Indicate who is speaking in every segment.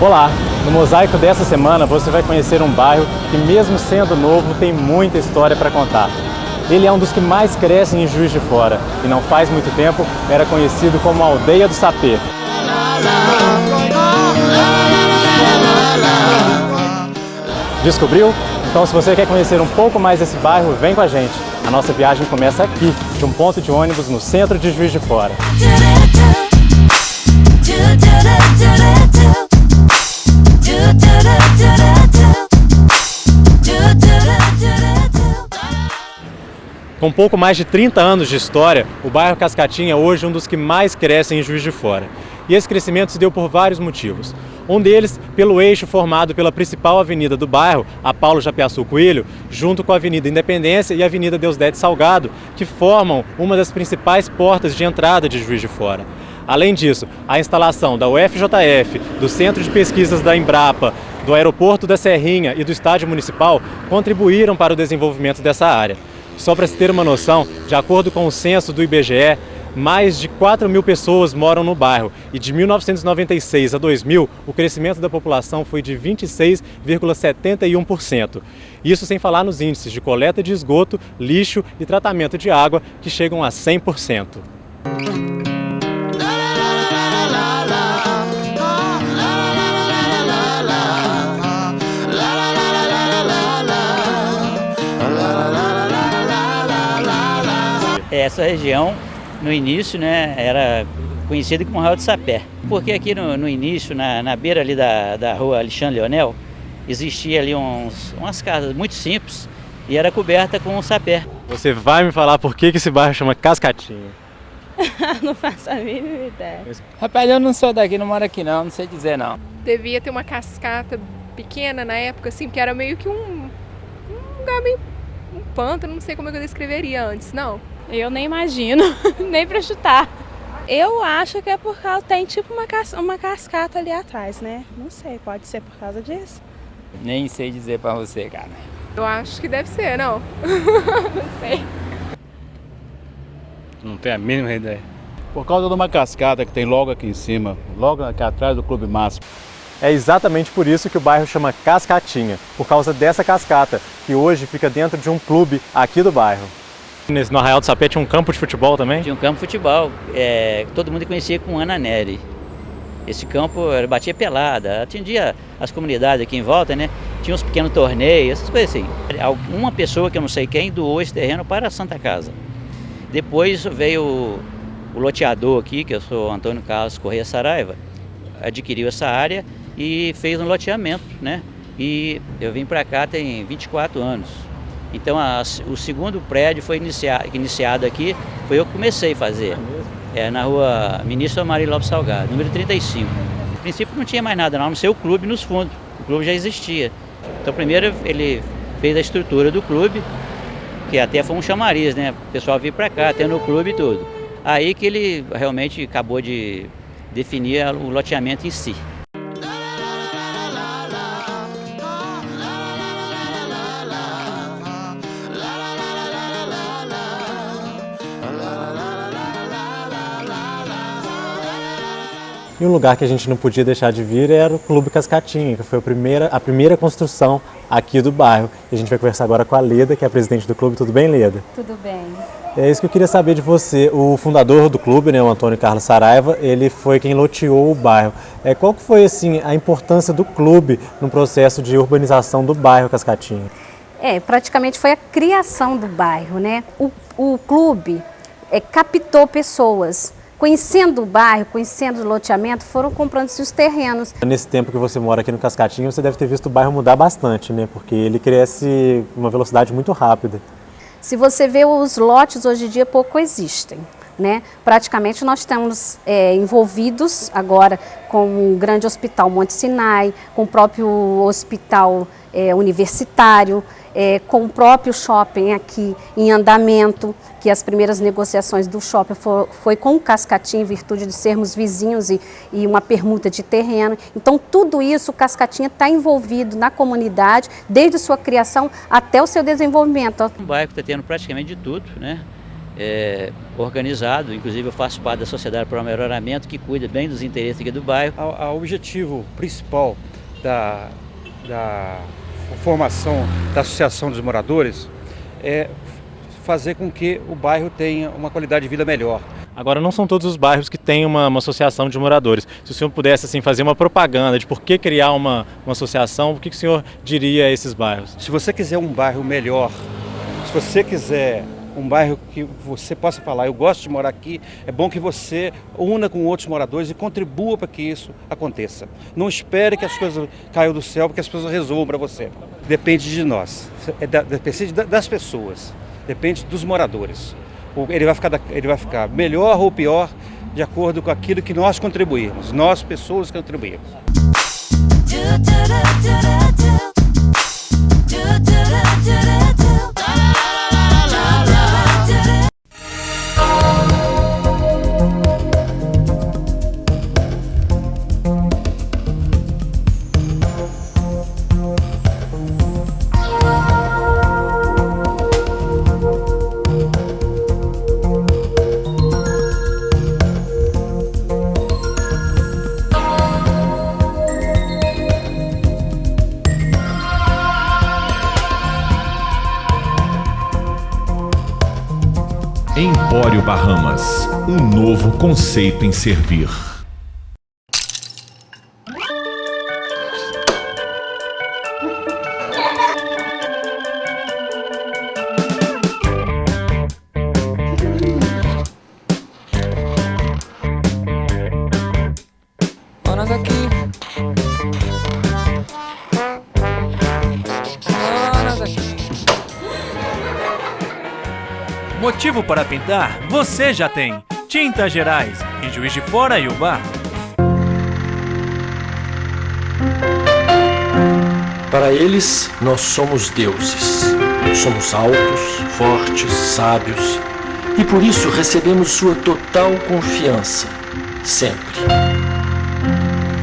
Speaker 1: Olá! No Mosaico dessa semana você vai conhecer um bairro que, mesmo sendo novo, tem muita história para contar. Ele é um dos que mais crescem em Juiz de Fora e não faz muito tempo era conhecido como a Aldeia do Sapê. Descobriu? Então, se você quer conhecer um pouco mais desse bairro, vem com a gente. A nossa viagem começa aqui, de um ponto de ônibus no centro de Juiz de Fora. Com pouco mais de 30 anos de história, o bairro Cascatinha é hoje um dos que mais crescem em Juiz de Fora. E esse crescimento se deu por vários motivos. Um deles, pelo eixo formado pela principal avenida do bairro, a Paulo Japiaçu Coelho, junto com a Avenida Independência e a Avenida Deusdedit Salgado, que formam uma das principais portas de entrada de Juiz de Fora. Além disso, a instalação da UFJF, do Centro de Pesquisas da Embrapa, do Aeroporto da Serrinha e do Estádio Municipal contribuíram para o desenvolvimento dessa área. Só para se ter uma noção, de acordo com o censo do IBGE, mais de 4.000 pessoas moram no bairro e de 1996 a 2000 o crescimento da população foi de 26,71%. Isso sem falar nos índices de coleta de esgoto, lixo e tratamento de água que chegam a 100%.
Speaker 2: Essa região, no início, né, era conhecida como Arraial do Sapé, porque aqui no início, na beira ali da rua Alexandre Leonel, existia ali umas casas muito simples e era coberta com sapé.
Speaker 1: Você vai me falar por que esse bairro chama Cascatinha?
Speaker 3: Não faço a mínima ideia.
Speaker 4: Rapaz, eu não sou daqui, não moro aqui não sei dizer não.
Speaker 3: Devia ter uma cascata pequena na época, assim, porque era meio que um lugar meio um pântano, não sei como é que eu descreveria antes, não.
Speaker 5: Eu nem imagino, nem pra chutar. Eu acho que é por causa, tem tipo uma cascata ali atrás, né? Não sei, pode ser por causa disso.
Speaker 4: Nem sei dizer pra você, cara.
Speaker 3: Eu acho que deve ser, não? Não sei.
Speaker 6: Não tenho a mínima ideia. Por causa de uma cascata que tem logo aqui em cima, logo aqui atrás do Clube Máximo.
Speaker 1: É exatamente por isso que o bairro chama Cascatinha, por causa dessa cascata, que hoje fica dentro de um clube aqui do bairro. No Arraial do Sapé tinha um campo de futebol também?
Speaker 2: Tinha um campo de futebol, todo mundo conhecia como Ana Nery. Esse campo batia pelada, atendia as comunidades aqui em volta, né? Tinha uns pequenos torneios, essas coisas assim. Uma pessoa, que eu não sei quem, doou esse terreno para a Santa Casa. Depois veio o loteador aqui, que eu sou Antônio Carlos Correia Saraiva, adquiriu essa área e fez um loteamento, né? E eu vim para cá tem 24 anos. Então o segundo prédio foi iniciado aqui, foi eu que comecei a fazer. Na rua Ministro Amarildo Lopes Salgado, número 35. No princípio não tinha mais nada não ser o clube nos fundos, o clube já existia. Então primeiro ele fez a estrutura do clube, que até foi um chamariz, né? O pessoal vir para cá, tendo o clube e tudo. Aí que ele realmente acabou de definir o loteamento em si.
Speaker 1: E um lugar que a gente não podia deixar de vir era o Clube Cascatinha, que foi a primeira construção aqui do bairro. E a gente vai conversar agora com a Leda, que é a presidente do clube. Tudo bem, Leda?
Speaker 5: Tudo bem.
Speaker 1: É isso que eu queria saber de você. O fundador do clube, né, o Antônio Carlos Saraiva, ele foi quem loteou o bairro. Qual que foi assim, a importância do clube no processo de urbanização do bairro Cascatinha?
Speaker 7: Praticamente foi a criação do bairro, né? O clube captou pessoas. Conhecendo o bairro, conhecendo o loteamento, foram comprando-se os terrenos.
Speaker 1: Nesse tempo que você mora aqui no Cascatinha, você deve ter visto o bairro mudar bastante, né? Porque ele cresce com uma velocidade muito rápida.
Speaker 7: Se você vê os lotes, hoje em dia pouco existem, né? Praticamente nós estamos envolvidos agora com o grande hospital Monte Sinai, com o próprio hospital universitário, com o próprio shopping aqui em andamento, que as primeiras negociações do shopping foi com o Cascatinha, em virtude de sermos vizinhos e uma permuta de terreno. Então, tudo isso, o Cascatinha está envolvido na comunidade, desde sua criação até o seu desenvolvimento.
Speaker 2: O bairro está tendo praticamente de tudo, né? organizado, inclusive eu faço parte da Sociedade para o Melhoramento, que cuida bem dos interesses aqui do bairro.
Speaker 8: O objetivo principal da formação da Associação dos Moradores é fazer com que o bairro tenha uma qualidade de vida melhor.
Speaker 1: Agora, não são todos os bairros que têm uma associação de moradores. Se o senhor pudesse assim, fazer uma propaganda de por que criar uma associação, o que o senhor diria a esses bairros?
Speaker 8: Se você quiser um bairro melhor, se você quiser um bairro que você possa falar, eu gosto de morar aqui, é bom que você una com outros moradores e contribua para que isso aconteça. Não espere que as coisas caiam do céu, porque as pessoas resolvam para você. Depende de nós, depende das pessoas, depende dos moradores. Ele vai ficar melhor ou pior de acordo com aquilo que nós contribuirmos, nós, pessoas, contribuímos.
Speaker 9: Empório Bahamas, um novo conceito em servir.
Speaker 10: Nós aqui. Nós aqui.
Speaker 11: Motivo para pintar, você já tem. Tintas Gerais, em Juiz de Fora e Ubá.
Speaker 12: Para eles, nós somos deuses. Somos altos, fortes, sábios. E por isso recebemos sua total confiança, sempre.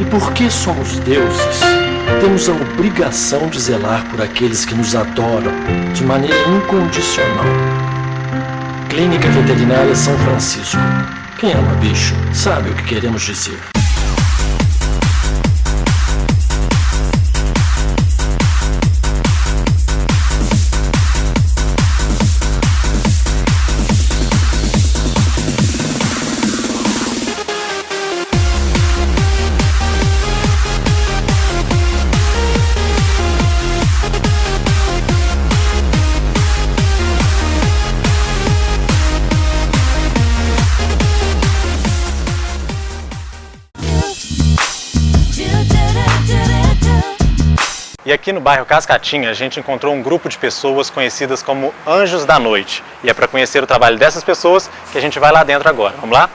Speaker 12: E porque somos deuses, temos a obrigação de zelar por aqueles que nos adoram de maneira incondicional. Clínica Veterinária São Francisco. Quem ama bicho sabe o que queremos dizer.
Speaker 1: E aqui no bairro Cascatinha a gente encontrou um grupo de pessoas conhecidas como Anjos da Noite. E é para conhecer o trabalho dessas pessoas que a gente vai lá dentro agora. Vamos lá?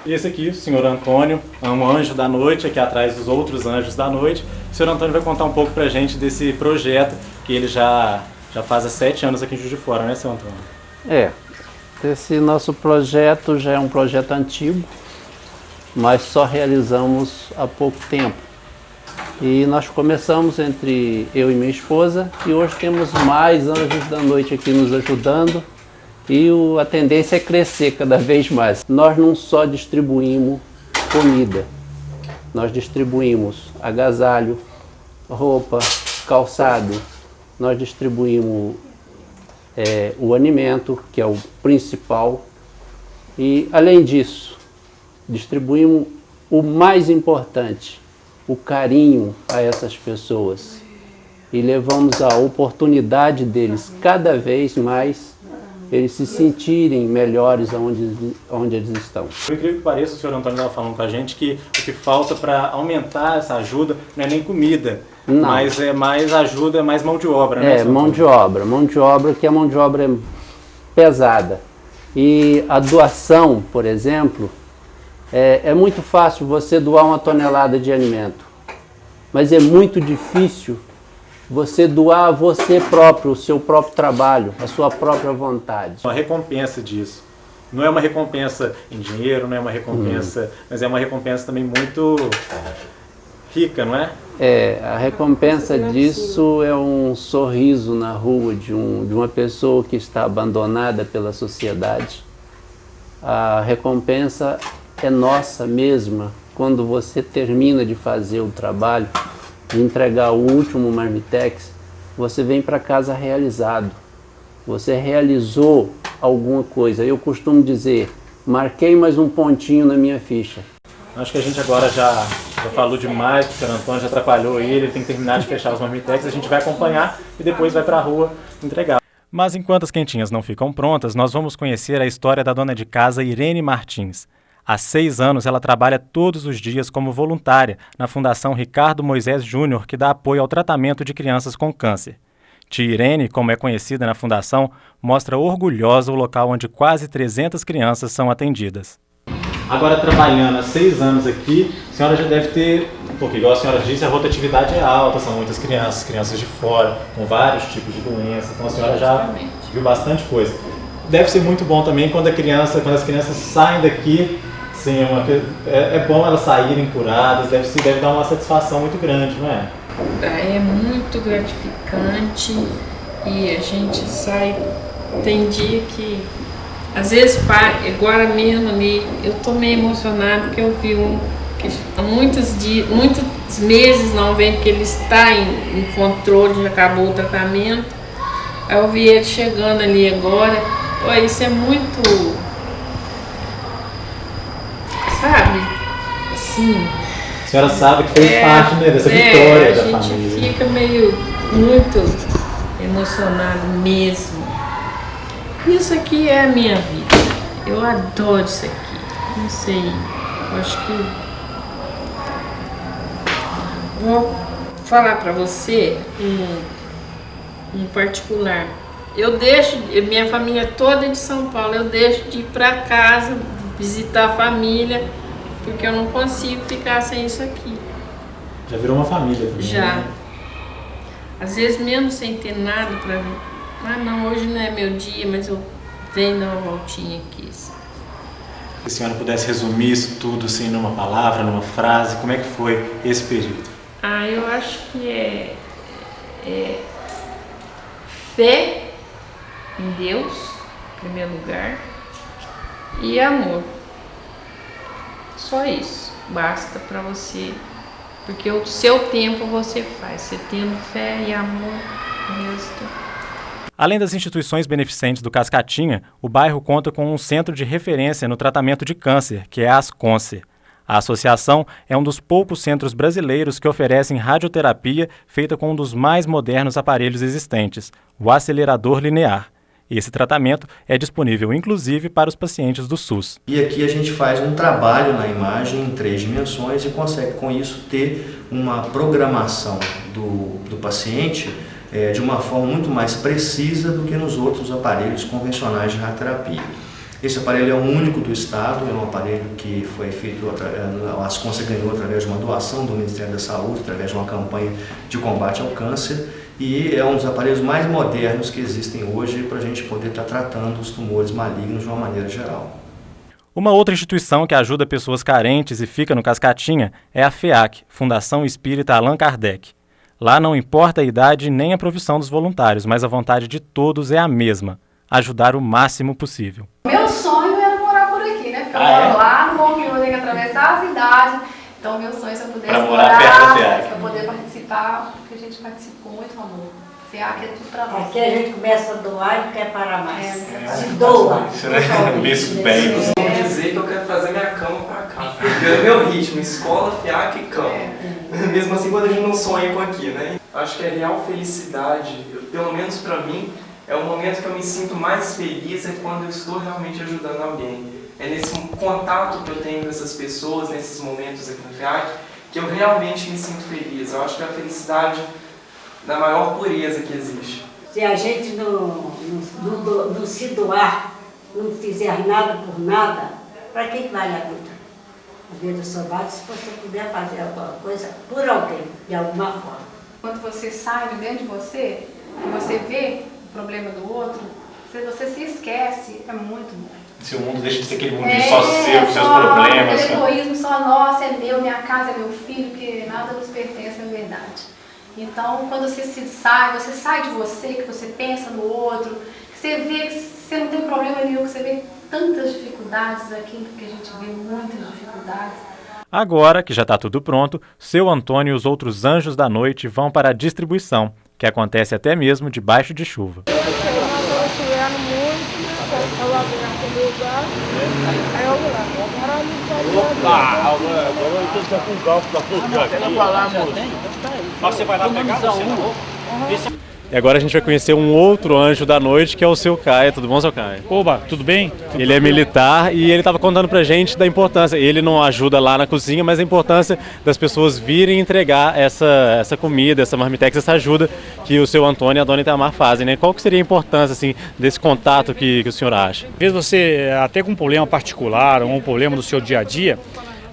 Speaker 1: E esse aqui, o senhor Antônio, é um anjo da noite, aqui atrás dos outros anjos da noite. O senhor Antônio vai contar um pouco pra gente desse projeto que ele já faz há 7 anos aqui em Juiz de Fora, né, senhor Antônio?
Speaker 13: Esse nosso projeto já é um projeto antigo, mas só realizamos há pouco tempo. E nós começamos entre eu e minha esposa e hoje temos mais anjos da noite aqui nos ajudando e a tendência é crescer cada vez mais. Nós não só distribuímos comida, nós distribuímos agasalho, roupa, calçado, nós distribuímos o alimento, que é o principal, e além disso, distribuímos o mais importante, o carinho a essas pessoas e levamos a oportunidade deles cada vez mais eles se sentirem melhores onde eles estão.
Speaker 1: Por incrível que pareça, o senhor Antônio estava falando com a gente que o que falta para aumentar essa ajuda não é nem comida, não. Mas é mais ajuda, é mais mão de obra, né?
Speaker 13: Mão de obra, que a mão de obra é pesada. E a doação, por exemplo, é muito fácil você doar 1 tonelada de alimento, mas é muito difícil você doar a você próprio, o seu próprio trabalho, a sua própria vontade.
Speaker 1: Uma recompensa disso. Não é uma recompensa em dinheiro, não é uma recompensa, mas é uma recompensa também muito rica, não é?
Speaker 13: A recompensa disso é um sorriso na rua de uma pessoa que está abandonada pela sociedade. A recompensa é nossa mesma quando você termina de fazer o trabalho, de entregar o último marmitex, você vem para casa realizado. Você realizou alguma coisa. Eu costumo dizer, marquei mais um pontinho na minha ficha.
Speaker 1: Acho que a gente agora já falou demais, o Sr. Antônio já atrapalhou ele tem que terminar de fechar os marmitex, a gente vai acompanhar e depois vai para a rua entregar. Mas enquanto as quentinhas não ficam prontas, nós vamos conhecer a história da dona de casa Irene Martins. Há 6 anos ela trabalha todos os dias como voluntária na Fundação Ricardo Moisés Júnior, que dá apoio ao tratamento de crianças com câncer. Tia Irene, como é conhecida na fundação, mostra orgulhosa o local onde quase 300 crianças são atendidas. Agora, trabalhando há 6 anos aqui, a senhora já deve ter, porque igual a senhora disse, a rotatividade é alta, são muitas crianças de fora, com vários tipos de doenças, então a senhora já viu bastante coisa. Deve ser muito bom também quando as crianças saem daqui, sim, é bom elas saírem curadas, deve dar uma satisfação muito grande, não é?
Speaker 14: É muito gratificante e a gente sai, tem dia que às vezes, agora mesmo ali, eu tô meio emocionada porque eu vi que há muitos meses não vem, porque ele está em controle, já acabou o tratamento. Aí eu vi ele chegando ali agora. Pô, isso é muito, sabe, assim...
Speaker 1: A senhora sabe que fez parte, né, dessa vitória da família.
Speaker 14: A gente fica muito emocionado mesmo. Isso aqui é a minha vida. Eu adoro isso aqui. Não sei, eu acho que... Vou falar pra você um particular. Eu deixo, minha família toda é de São Paulo, eu deixo de ir pra casa, visitar a família, porque eu não consigo ficar sem isso aqui.
Speaker 1: Já virou uma família também,
Speaker 14: já.
Speaker 1: Né?
Speaker 14: Às vezes mesmo sem ter nada pra mim. Ah não, hoje não é meu dia, mas eu venho dar uma voltinha aqui.
Speaker 1: Se a senhora pudesse resumir isso tudo assim numa palavra, numa frase, como é que foi esse período?
Speaker 14: Eu acho que é fé em Deus, em primeiro lugar, e amor. Só isso basta para você, porque o seu tempo você faz, você tendo fé e amor, o resto.
Speaker 1: Além das instituições beneficentes do Cascatinha, o bairro conta com um centro de referência no tratamento de câncer, que é a Asconce. A associação é um dos poucos centros brasileiros que oferecem radioterapia feita com um dos mais modernos aparelhos existentes, o acelerador linear. Esse tratamento é disponível inclusive para os pacientes do SUS.
Speaker 15: E aqui a gente faz um trabalho na imagem em 3 dimensões e consegue com isso ter uma programação do paciente de uma forma muito mais precisa do que nos outros aparelhos convencionais de radioterapia. Esse aparelho é o único do estado, é um aparelho que foi feito, a Asconce ganhou através de uma doação do Ministério da Saúde, através de uma campanha de combate ao câncer, e é um dos aparelhos mais modernos que existem hoje para a gente poder estar tratando os tumores malignos de uma maneira geral.
Speaker 1: Uma outra instituição que ajuda pessoas carentes e fica no Cascatinha é a FEAC, Fundação Espírita Allan Kardec. Lá não importa a idade nem a profissão dos voluntários, mas a vontade de todos é a mesma: ajudar o máximo possível.
Speaker 16: Meu sonho era morar por aqui, né? Porque eu moro lá no Bom Crioulo, tenho que atravessar a cidade. Então, meu sonho é se eu pudesse morar perto da FEAC, para poder participar, porque a gente participa com muito amor. FEAC é tudo para nós.
Speaker 17: Aqui a gente começa a doar e não quer parar mais. Se doa.
Speaker 1: Isso bem.
Speaker 10: Eu costumo dizer que eu quero trazer minha cama para cá. Pelo meu ritmo, escola, FEAC e cama. Mesmo assim, quando a gente não sonha com aqui, né? Acho que a real felicidade, pelo menos para mim, é o momento que eu me sinto mais feliz é quando eu estou realmente ajudando alguém. É nesse contato que eu tenho com essas pessoas, nesses momentos aqui no FEAC, que eu realmente me sinto feliz. Eu acho que é a felicidade da maior pureza que existe.
Speaker 17: Se a gente não se doar, não fizer nada por nada, para que vale a vida? A vida só vale se você puder fazer alguma coisa por alguém, de alguma forma.
Speaker 16: Quando você sai de dentro de você, e você vê o problema do outro, se você se esquece, é muito bom.
Speaker 1: Se o mundo deixa de ser aquele mundo só seu, com seus problemas.
Speaker 16: Aquele egoísmo só nosso, é meu, minha casa é meu filho, que nada nos pertence, é verdade. Então, quando você sai de você, que você pensa no outro, que você vê que você não tem problema nenhum, que você vê tantas dificuldades aqui, porque a gente vê muitas dificuldades.
Speaker 1: Agora que já está tudo pronto, seu Antônio e os outros anjos da noite vão para a distribuição, que acontece até mesmo debaixo de chuva.
Speaker 8: Você vai lá pegar,
Speaker 1: E agora a gente vai conhecer um outro anjo da noite, que é o seu Caio. Tudo bom, seu Caio?
Speaker 18: Oba, tudo bem?
Speaker 1: Ele é militar e ele estava contando pra gente da importância. Ele não ajuda lá na cozinha, mas a importância das pessoas virem entregar essa comida, essa marmitex, essa ajuda que o seu Antônio e a dona Itamar fazem, né? Qual que seria a importância, assim, desse contato que o senhor acha?
Speaker 18: Às vezes você, até com um problema particular ou um problema do seu dia a dia,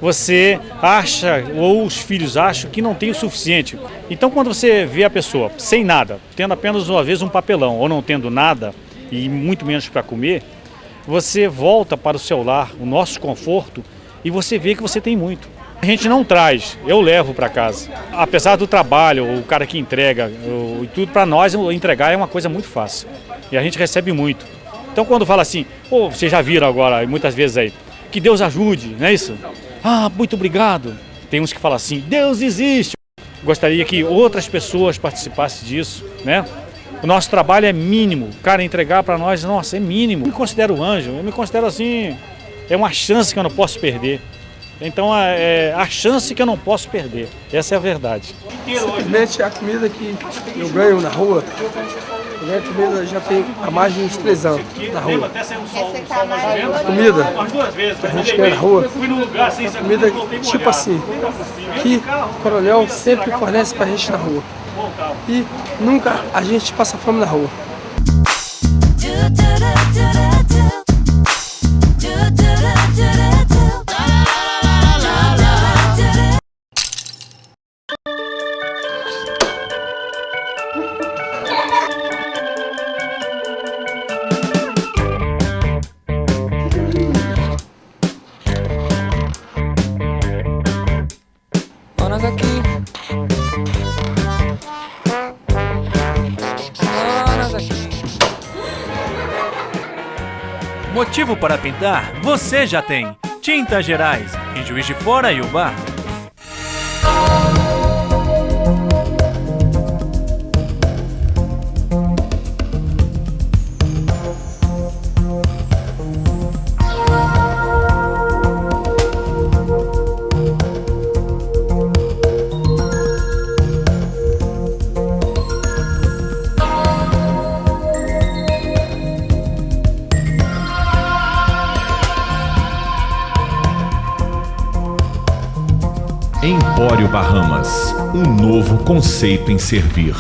Speaker 18: você acha, ou os filhos acham, que não tem o suficiente. Então, quando você vê a pessoa sem nada, tendo apenas uma vez um papelão, ou não tendo nada, e muito menos para comer, você volta para o seu lar, o nosso conforto, e você vê que você tem muito. A gente não traz, eu levo para casa. Apesar do trabalho, o cara que entrega, e tudo, para nós entregar é uma coisa muito fácil. E a gente recebe muito. Então, quando fala assim, vocês já viram agora, muitas vezes aí, que Deus ajude, não é isso? Ah, muito obrigado. Tem uns que falam assim, Deus existe. Gostaria que outras pessoas participassem disso, né? O nosso trabalho é mínimo. O cara entregar para nós, nossa, é mínimo. Eu me considero anjo, eu me considero assim, é uma chance que eu não posso perder. Então, é a chance que eu não posso perder. Essa é a verdade.
Speaker 19: Simplesmente a comida que eu ganho na rua, eu ganho comida já tem há mais de uns 3 anos na rua. A comida que a gente ganha na rua, a comida tipo assim, que o coronel sempre fornece pra gente na rua. E nunca a gente passa fome na rua.
Speaker 20: Nós aqui. Nós aqui.
Speaker 11: Motivo para pintar você já tem. Tintas Gerais, em Juiz de Fora e Ubá.
Speaker 9: Empório Bahamas, um novo conceito em servir.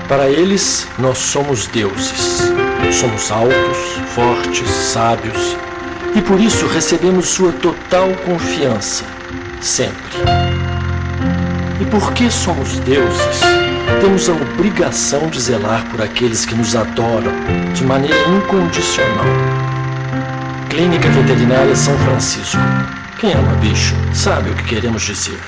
Speaker 12: Para eles, nós somos deuses. Somos altos, fortes, sábios, e por isso recebemos sua total confiança, sempre. E porque somos deuses, temos a obrigação de zelar por aqueles que nos adoram de maneira incondicional. Clínica Veterinária São Francisco. Quem ama bicho sabe o que queremos dizer.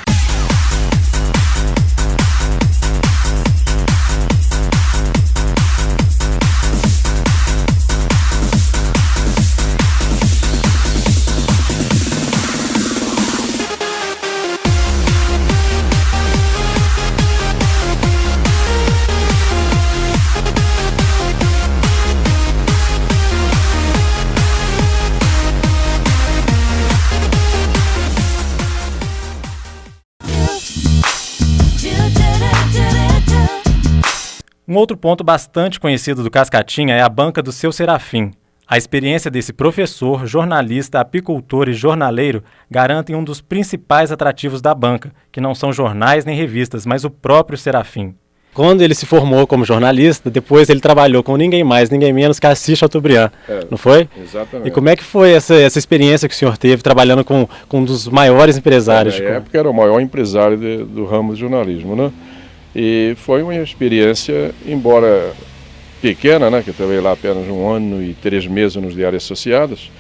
Speaker 1: Um outro ponto bastante conhecido do Cascatinha é a banca do seu Serafim. A experiência desse professor, jornalista, apicultor e jornaleiro garantem um dos principais atrativos da banca, que não são jornais nem revistas, mas o próprio Serafim. Quando ele se formou como jornalista, depois ele trabalhou com ninguém mais, ninguém menos que Assis Chateaubriand, não foi?
Speaker 21: Exatamente.
Speaker 1: E como é que foi essa experiência que o senhor teve trabalhando com um dos maiores empresários?
Speaker 21: Na época era o maior empresário do ramo do jornalismo, né? E foi uma experiência, embora pequena, né, que eu trabalhei lá apenas 1 ano e 3 meses nos Diários Associados,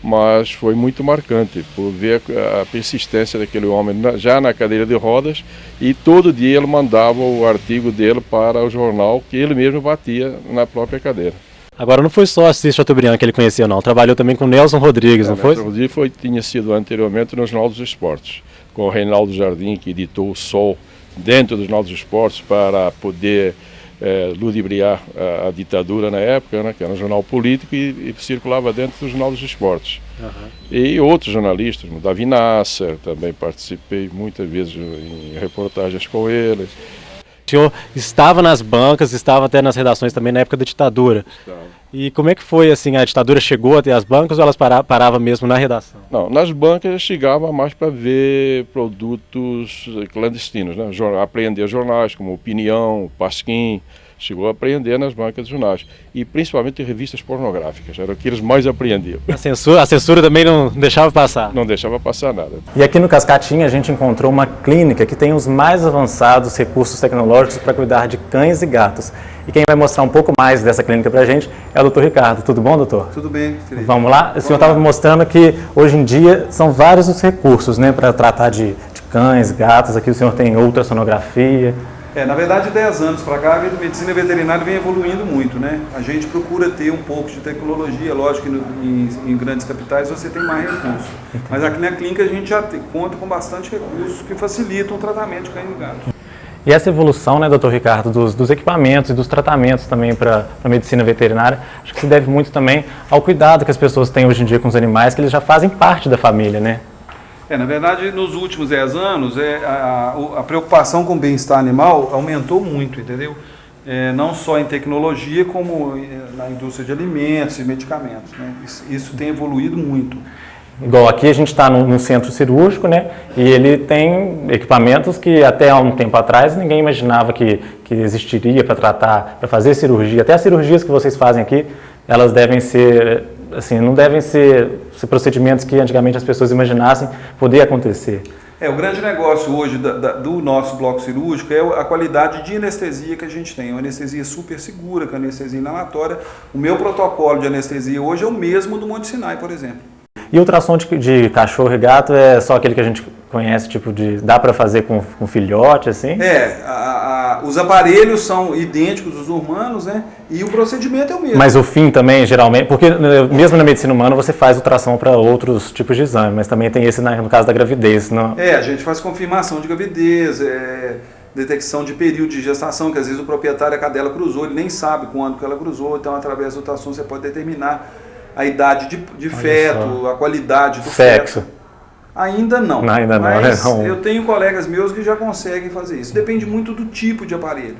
Speaker 21: mas foi muito marcante por ver a persistência daquele homem já na cadeira de rodas, e todo dia ele mandava o artigo dele para o jornal que ele mesmo batia na própria cadeira.
Speaker 1: Agora não foi só Assis Chateaubriand que ele conhecia não, trabalhou também com Nelson Rodrigues, não foi?
Speaker 21: Nelson Rodrigues tinha sido anteriormente no Jornal dos Esportes, com o Reinaldo Jardim, que editou o Sol dentro do Jornal dos Esportes para poder ludibriar a ditadura na época, né, que era um jornal político e circulava dentro do Jornal dos Esportes. E outros jornalistas, o Davi Nasser, também participei muitas vezes em reportagens com ele.
Speaker 1: O senhor estava nas bancas, estava até nas redações também na época da ditadura. E como é que foi assim, a ditadura chegou até as bancas ou elas paravam mesmo na redação?
Speaker 21: Não, nas bancas chegava mais para ver produtos clandestinos, né? Apreender jornais como Opinião, Pasquim, chegou a apreender nas bancas de jornais. E principalmente revistas pornográficas, era o que eles mais apreendiam.
Speaker 1: A censura também não deixava passar?
Speaker 21: Não deixava passar nada.
Speaker 1: E aqui no Cascatinha a gente encontrou uma clínica que tem os mais avançados recursos tecnológicos para cuidar de cães e gatos. E quem vai mostrar um pouco mais dessa clínica para a gente é o Dr. Ricardo. Tudo bom, doutor?
Speaker 22: Tudo bem, Felipe.
Speaker 1: Vamos lá? O senhor estava me mostrando que hoje em dia são vários os recursos, né, para tratar de cães, gatos. Aqui o senhor tem ultrassonografia.
Speaker 22: Na verdade, 10 anos para cá, a medicina veterinária vem evoluindo muito, né? A gente procura ter um pouco de tecnologia, lógico que em grandes capitais você tem mais recursos. Mas aqui na clínica a gente já conta com bastante recursos que facilitam o tratamento de cães e gatos.
Speaker 1: E essa evolução, né, doutor Ricardo, dos equipamentos e dos tratamentos também para a medicina veterinária, acho que se deve muito também ao cuidado que as pessoas têm hoje em dia com os animais, que eles já fazem parte da família, né?
Speaker 22: Na verdade, nos últimos 10 anos, a preocupação com o bem-estar animal aumentou muito, entendeu? Não só em tecnologia, como na indústria de alimentos e medicamentos, né? Isso tem evoluído muito.
Speaker 1: Igual aqui a gente está num centro cirúrgico, né? E ele tem equipamentos que até há um tempo atrás ninguém imaginava que existiria para tratar, para fazer cirurgia. Até as cirurgias que vocês fazem aqui, elas devem ser, assim, não devem ser procedimentos que antigamente as pessoas imaginassem poder acontecer.
Speaker 22: O grande negócio hoje do nosso bloco cirúrgico é a qualidade de anestesia que a gente tem. Uma anestesia super segura, com anestesia inalatória. O meu protocolo de anestesia hoje é o mesmo do Monte Sinai, por exemplo.
Speaker 1: E ultrassom de cachorro e gato é só aquele que a gente conhece, tipo dá para fazer com filhote, assim?
Speaker 22: Os aparelhos são idênticos dos humanos, né? E o procedimento é o mesmo.
Speaker 1: Mas o fim também, geralmente, porque mesmo na medicina humana você faz ultrassom para outros tipos de exame, mas também tem esse no caso da gravidez, não?
Speaker 22: A gente faz confirmação de gravidez, detecção de período de gestação, que às vezes o proprietário, a cadela cruzou, ele nem sabe quando que ela cruzou, então através do ultrassom você pode determinar a idade de feto, a qualidade do
Speaker 1: sexo.
Speaker 22: Feto. Ainda não.
Speaker 1: Ainda não,
Speaker 22: mas
Speaker 1: não.
Speaker 22: Eu tenho colegas meus que já conseguem fazer isso. Depende muito do tipo de aparelho.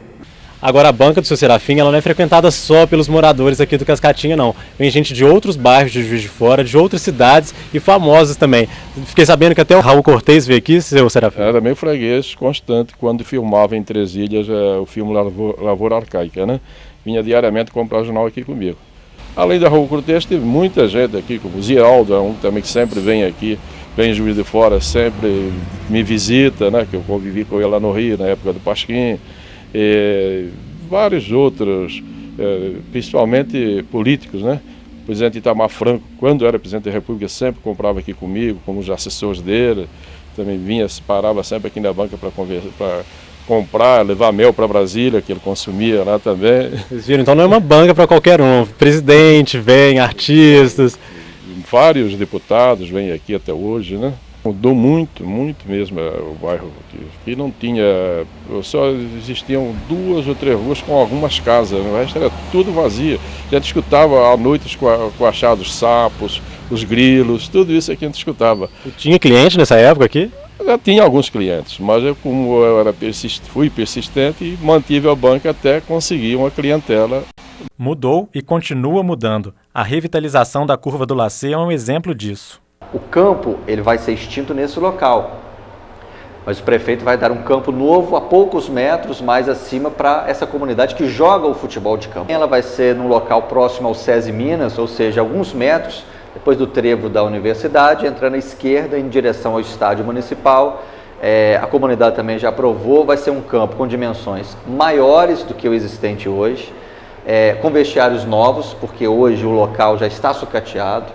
Speaker 1: Agora a banca do seu Serafim, ela não é frequentada só pelos moradores aqui do Cascatinha, não. Vem gente de outros bairros de Juiz de Fora, de outras cidades e famosos também. Fiquei sabendo que até o Raul Cortez veio aqui, seu Serafim.
Speaker 21: Era meio freguês constante quando filmava em Três Ilhas o filme Lavoura Arcaica, né? Vinha diariamente comprar jornal aqui comigo. Além da Raul Cortez, teve muita gente aqui, como o Ziraldo, um também que sempre vem aqui, vem em Juiz de Fora, sempre me visita, né? Que eu convivi com ele lá no Rio, na época do Pasquim. Vários outros, principalmente políticos, né? O presidente Itamar Franco, quando era presidente da República, sempre comprava aqui comigo, como os assessores dele. Também parava sempre aqui na banca para conversar, para comprar, levar mel para Brasília, que ele consumia lá também.
Speaker 1: Vocês viram? Então não é uma banca para qualquer um. Presidente vem, artistas.
Speaker 21: Vários deputados vêm aqui até hoje, né? Mudou muito, muito mesmo o bairro aqui. Não tinha, só existiam 2 ou 3 ruas com algumas casas, o resto era tudo vazio. A gente escutava à noite os coachados, sapos, os grilos, tudo isso aqui a gente escutava.
Speaker 1: E tinha cliente nessa época aqui?
Speaker 21: Já tinha alguns clientes, mas como eu fui persistente e mantive a banca até conseguir uma clientela.
Speaker 1: Mudou e continua mudando. A revitalização da Curva do Lacê é um exemplo disso.
Speaker 23: O campo ele vai ser extinto nesse local, mas o prefeito vai dar um campo novo a poucos metros mais acima para essa comunidade que joga o futebol de campo. Ela vai ser num local próximo ao SESI Minas, ou seja, alguns metros depois do trevo da universidade, entrando à esquerda em direção ao estádio municipal. A comunidade também já aprovou, vai ser um campo com dimensões maiores do que o existente hoje, com vestiários novos, porque hoje o local já está sucateado,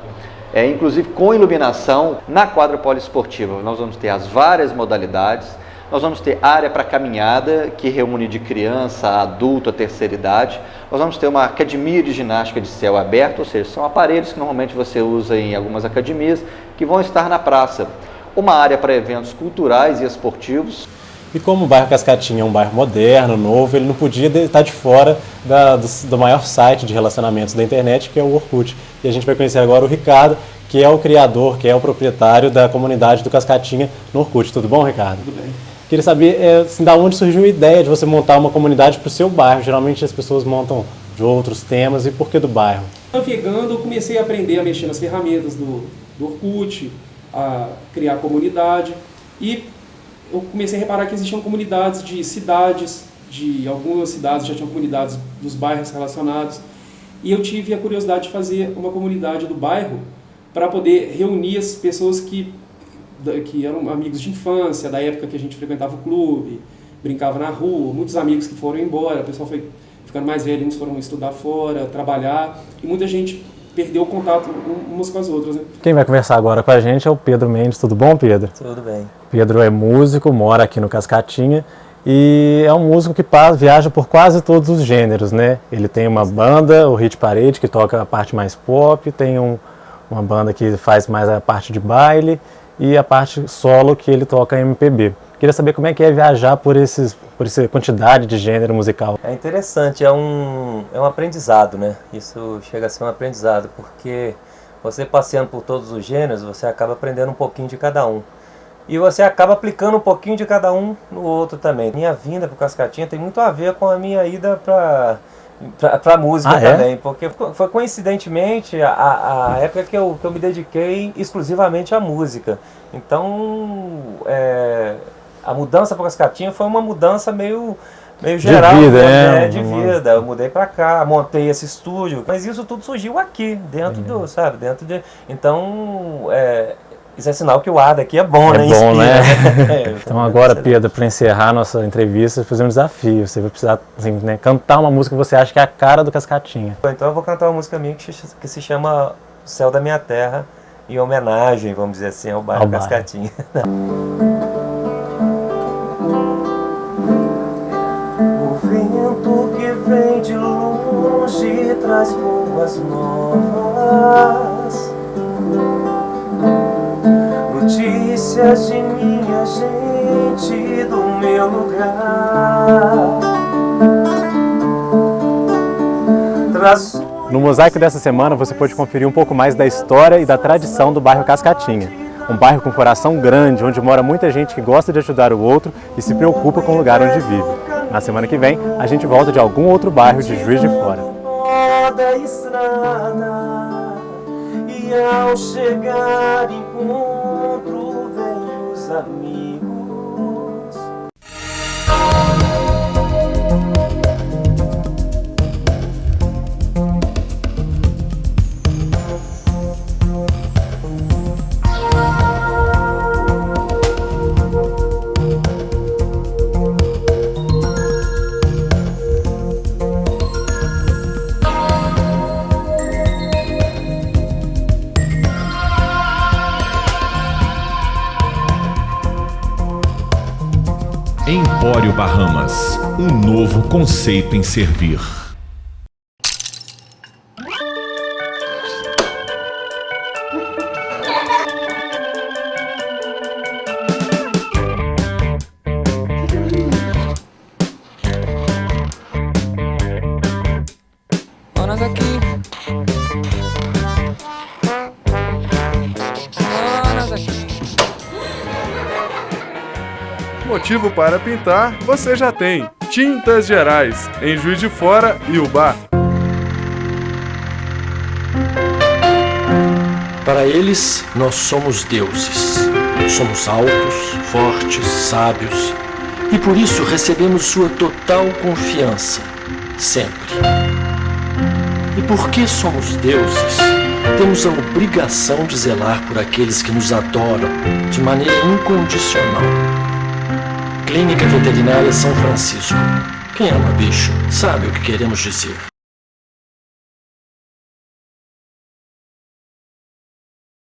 Speaker 23: inclusive com iluminação. Na quadra poliesportiva nós vamos ter as várias modalidades, nós vamos ter área para caminhada, que reúne de criança, adulto, a terceira idade. Nós vamos ter uma academia de ginástica de céu aberto, ou seja, são aparelhos que normalmente você usa em algumas academias, que vão estar na praça. Uma área para eventos culturais e esportivos.
Speaker 1: E como o bairro Cascatinha é um bairro moderno, novo, ele não podia estar de fora do maior site de relacionamentos da internet, que é o Orkut. E a gente vai conhecer agora o Ricardo, que é o criador, que é o proprietário da comunidade do Cascatinha no Orkut. Tudo bom, Ricardo?
Speaker 3: Tudo bem.
Speaker 1: Queria saber assim, da onde surgiu a ideia de você montar uma comunidade para o seu bairro. Geralmente as pessoas montam de outros temas, e por que do bairro?
Speaker 3: Navegando, eu comecei a aprender a mexer nas ferramentas do Orkut, a criar comunidade, e eu comecei a reparar que existiam comunidades de cidades, de algumas cidades já tinham comunidades dos bairros relacionados, e eu tive a curiosidade de fazer uma comunidade do bairro para poder reunir as pessoas que eram amigos de infância, da época que a gente frequentava o clube, brincava na rua, muitos amigos que foram embora, o pessoal foi ficando mais velho, uns foram estudar fora, trabalhar, e muita gente perdeu o contato umas com as outras, né?
Speaker 1: Quem vai conversar agora com a gente é o Pedro Mendes. Tudo bom, Pedro?
Speaker 4: Tudo bem.
Speaker 1: Pedro é músico, mora aqui no Cascatinha e é um músico que viaja por quase todos os gêneros, né? Ele tem uma banda, o Hit Parade, que toca a parte mais pop, tem uma banda que faz mais a parte de baile e a parte solo que ele toca MPB. Queria saber como é que é viajar por essa quantidade de gênero musical.
Speaker 4: É interessante, é um aprendizado, né? Isso chega a ser um aprendizado, porque você passeando por todos os gêneros, você acaba aprendendo um pouquinho de cada um. E você acaba aplicando um pouquinho de cada um no outro também. Minha vinda para o Cascatinha tem muito a ver com a minha ida para a música também, porque foi coincidentemente a época que eu me dediquei exclusivamente à música. Então, a mudança para o Cascatinha foi uma mudança meio geral,
Speaker 1: de vida,
Speaker 4: né? De vida. Eu mudei para cá, montei esse estúdio, mas isso tudo surgiu aqui, dentro do, sabe, então, isso é sinal que o ar daqui é bom, né?
Speaker 1: Bom, né? Então agora, Pedro, para encerrar a nossa entrevista, fazer um desafio. Você vai precisar assim, né, cantar uma música que você acha que é a cara do Cascatinha.
Speaker 4: Então eu vou cantar uma música minha que se chama O Céu da Minha Terra, em homenagem, vamos dizer assim, ao bairro Cascatinha. O vento que vem de longe traz boas novas, notícias de minha gente, do meu lugar.
Speaker 1: No mosaico dessa semana você pode conferir um pouco mais da história e da tradição do bairro Cascatinha. Um bairro com coração grande, onde mora muita gente que gosta de ajudar o outro e se preocupa com o lugar onde vive. Na semana que vem, a gente volta de algum outro bairro de Juiz de Fora.
Speaker 4: E ao chegar encontro velhos amigos.
Speaker 9: Empório Bahamas, um novo conceito em servir.
Speaker 20: Manas aqui. Manas aqui.
Speaker 6: Motivo para pintar, você já tem. Tintas Gerais, em Juiz de Fora e Ubá.
Speaker 12: Para eles, nós somos deuses. Somos altos, fortes, sábios, e por isso recebemos sua total confiança, sempre. E porque somos deuses, temos a obrigação de zelar por aqueles que nos adoram de maneira incondicional. Clínica Veterinária São Francisco. Quem ama bicho sabe o que queremos dizer.